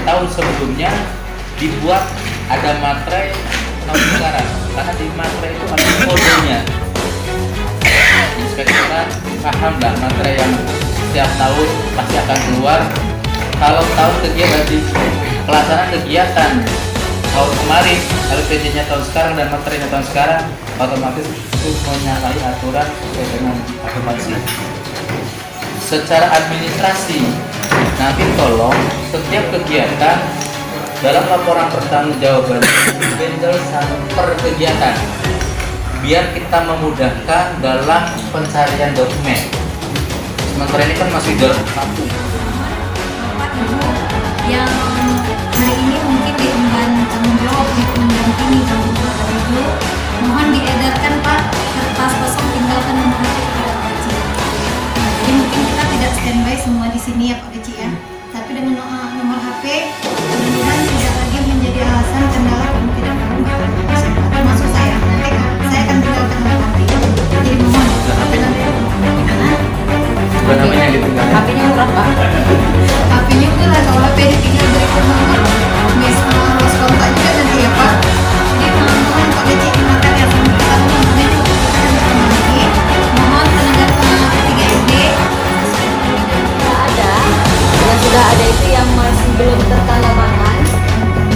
tahun sebelumnya dibuat ada materai tahun sekarang, karena di materai itu ada kodenya. Jadi sekalian paham lah materai yang setiap tahun pasti akan keluar. Kalau tahun kegiatan di pelaksanaan kegiatan tahun kemarin, LPJ-nya tahun sekarang dan materinya tahun sekarang, otomatis itu menyalahi aturan sesuai dengan akumulasi. Secara administrasi, nanti tolong setiap kegiatan dalam laporan pertanggungjawaban bendel per kegiatan, biar kita memudahkan dalam pencarian dokumen. Sementara ini kan masih dalam satu. Yang hari ini mungkin diemban tanggung jawab untuk mendampingi tanggung itu, mohon diedarkan Pak kertas kosong, tinggalkan nomor HP kepada Pak Keci. Jadi mungkin kita tidak standby semua di sini ya Pak Keci ya, tapi dengan nomor HP mudah-mudahan tidak lagi menjadi alasan kendala kamu tidak tahu termasuk saya. Nanti saya akan tinggalkan nomor HP. Jadi mohon namanya ditinggal. HP-nya murah Pak. HP-nya murah, kalau HP ditinggal dari nomor harus kontak juga nanti ya Pak. Jadi mohon Pak Keci dimakan ya, sampai kita nomornya juga kita akan lagi. Mohon tenaga 3SD sudah ada itu yang masih belum tertandatangan,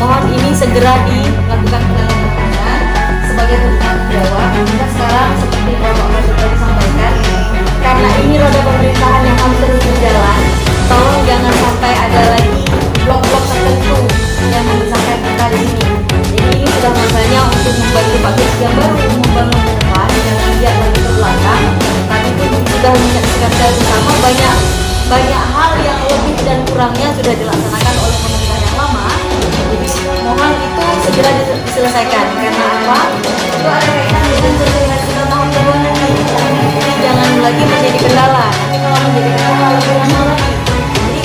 mohon ini segera dilakukan penandatanganan sebagai tanggung jawab. Kita sekarang seperti Bapak Presiden tadi sampaikan, karena ini roda pemerintahan yang harus terus berjalan, tolong jangan sampai ada lagi blok-blok tertentu yang memisahkan kita di sini. Jadi ini sudah masanya untuk membantu Pak Keci yang baru membangun ke depan, jangan lihat lagi ke belakang. Tadi itu sudah menyaksikan bersama banyak hal yang lebih dan kurangnya sudah dilaksanakan oleh pemerintah yang lama. Jadi mohon itu segera diselesaikan. Karena apa? Itu ada kaitan dengan sesuai tahun baru nanti. Jadi jangan lagi menjadi kendala. Nanti kalau menjadi kendala lebih lama lagi. Jadi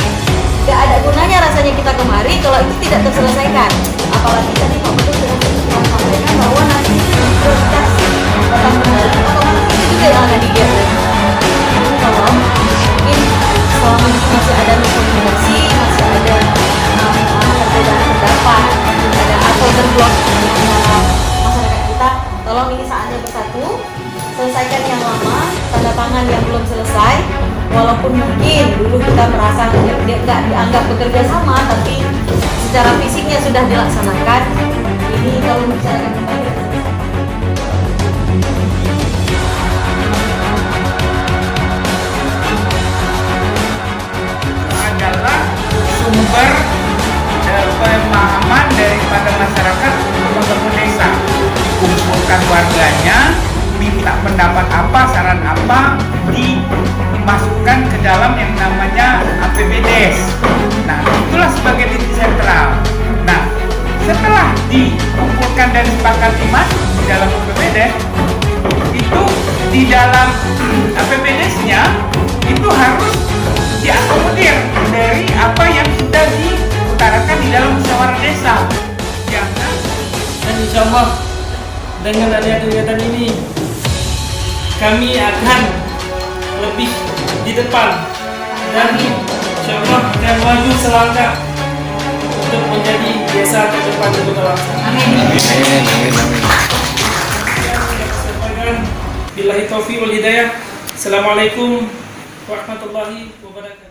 tidak ada gunanya rasanya kita kemari kalau itu tidak terselesaikan. Apalagi tadi Pak Betul sudah sampaikan bahwa nanti prioritas datang kembali, otomatis itu juga yang akan digiat. Jadi tolong mungkin kita merasa dia nggak dianggap bekerja sama, tapi secara fisiknya sudah dilaksanakan. Ini kalau misalnya adalah sumber pemahaman daripada masyarakat untuk membangun desa. Kumpulkan warganya, minta pendapat apa, saran apa, dimasukkan ke dalam yang namanya APBDes. Nah, itulah sebagai titik sentral. Nah, setelah dikumpulkan dan disepakati masuk di dalam APBDes, itu di dalam APBDes-nya itu harus diakomodir dari apa yang sudah diutarakan di dalam musyawarah desa. Jangan. Dan insya Allah dengan adanya kegiatan ini kami akan lebih di depan dan insya Allah akan maju selangkah untuk menjadi desa terdepan untuk bangsa. Amin. Billahi taufiq wal hidayah. Assalamualaikum warahmatullahi wabarakatuh.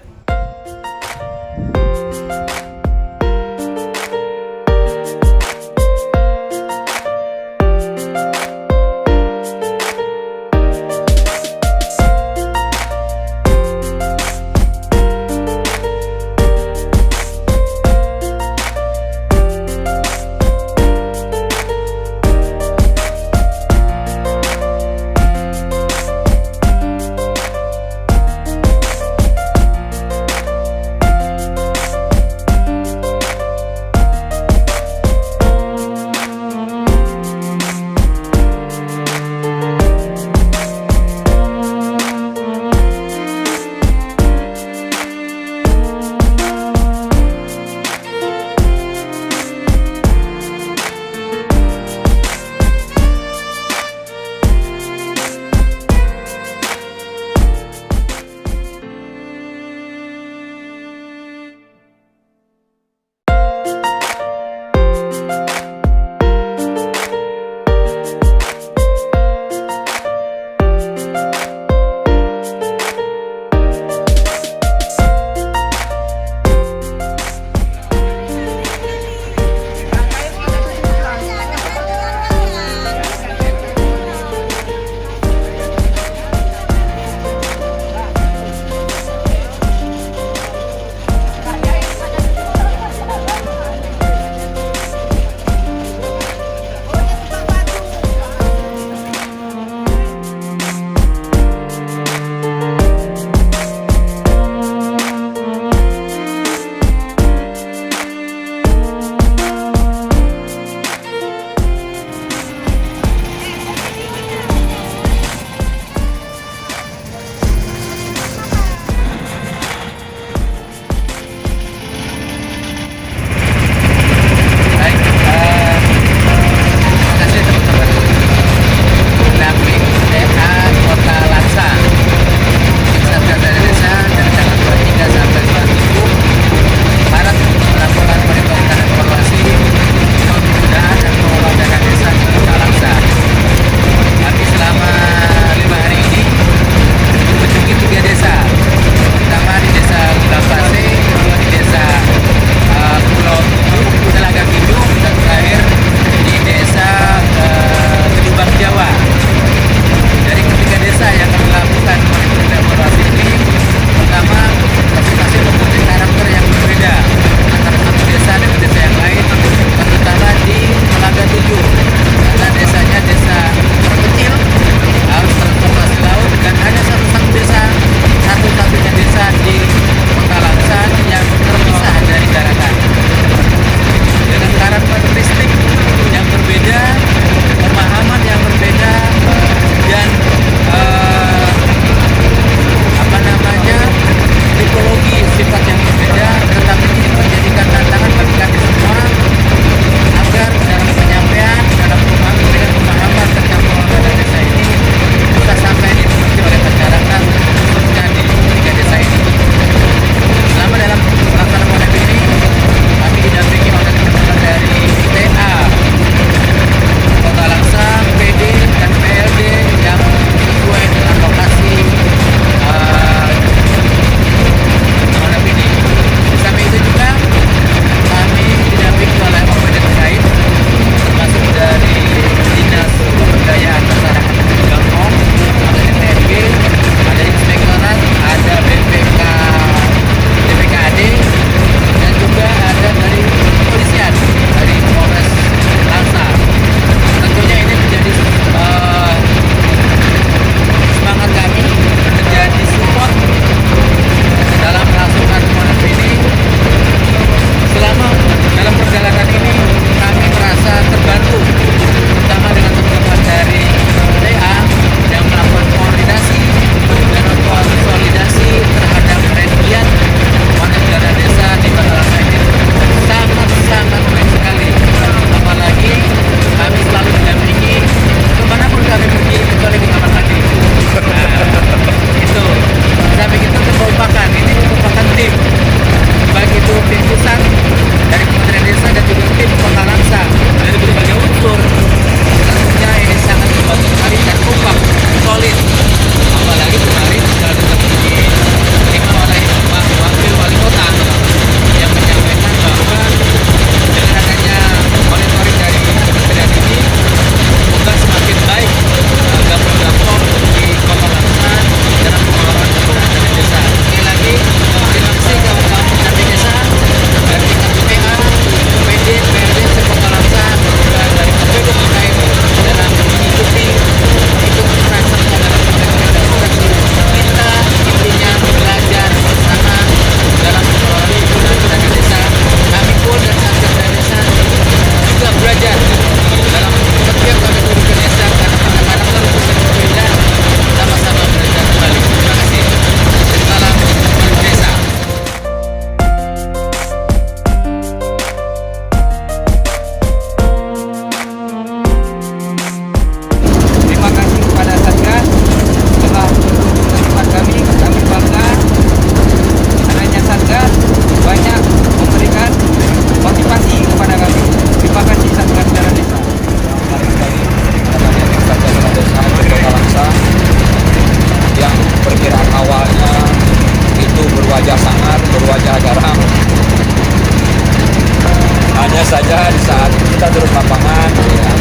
saja di saat kita turun lapangan, ya,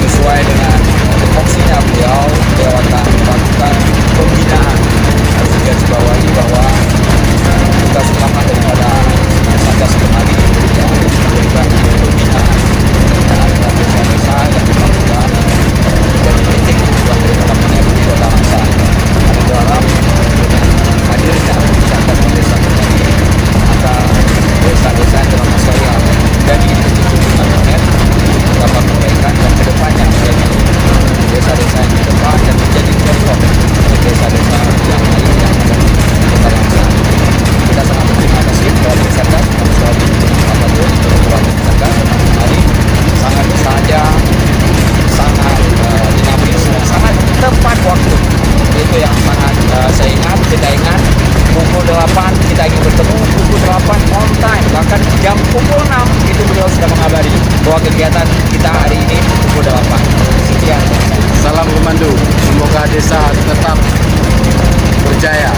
sesuai dengan tupoksinya beliau akan melakukan pembinaan. Harus digarisbawahi bahwa kita utama daripada Satgas kemarin ya, memberikan pembinaan dan ada desa-desa yang dilakukan menjadi titik tujuan daripada penyelenggaraan kota Langsa. Kami berharap dengan hadirnya Satgas desa kemarin, maka desa-desa yang dalam masalah menjadi titik tujuan internet dapat memberikan dan kedepannya menjadi desa-desa yang ke depan dan menjadi contoh untuk desa-desa yang lain yang ada di kota Langsa. Kita sangat berterima kasih kepada Satgas, selalu apapun kebetulan Satgas hari sangat saja sangat dinamis dan sangat tepat waktu. Itu yang sangat saya ingat, kita ingat pukul 8 kita ingin bertemu, pukul 8 on time, bahkan jam pukul 6 itu beliau sudah mengabari bahwa kegiatan kita hari ini pukul 8. Sekian. Salam komando, semoga desa tetap berjaya.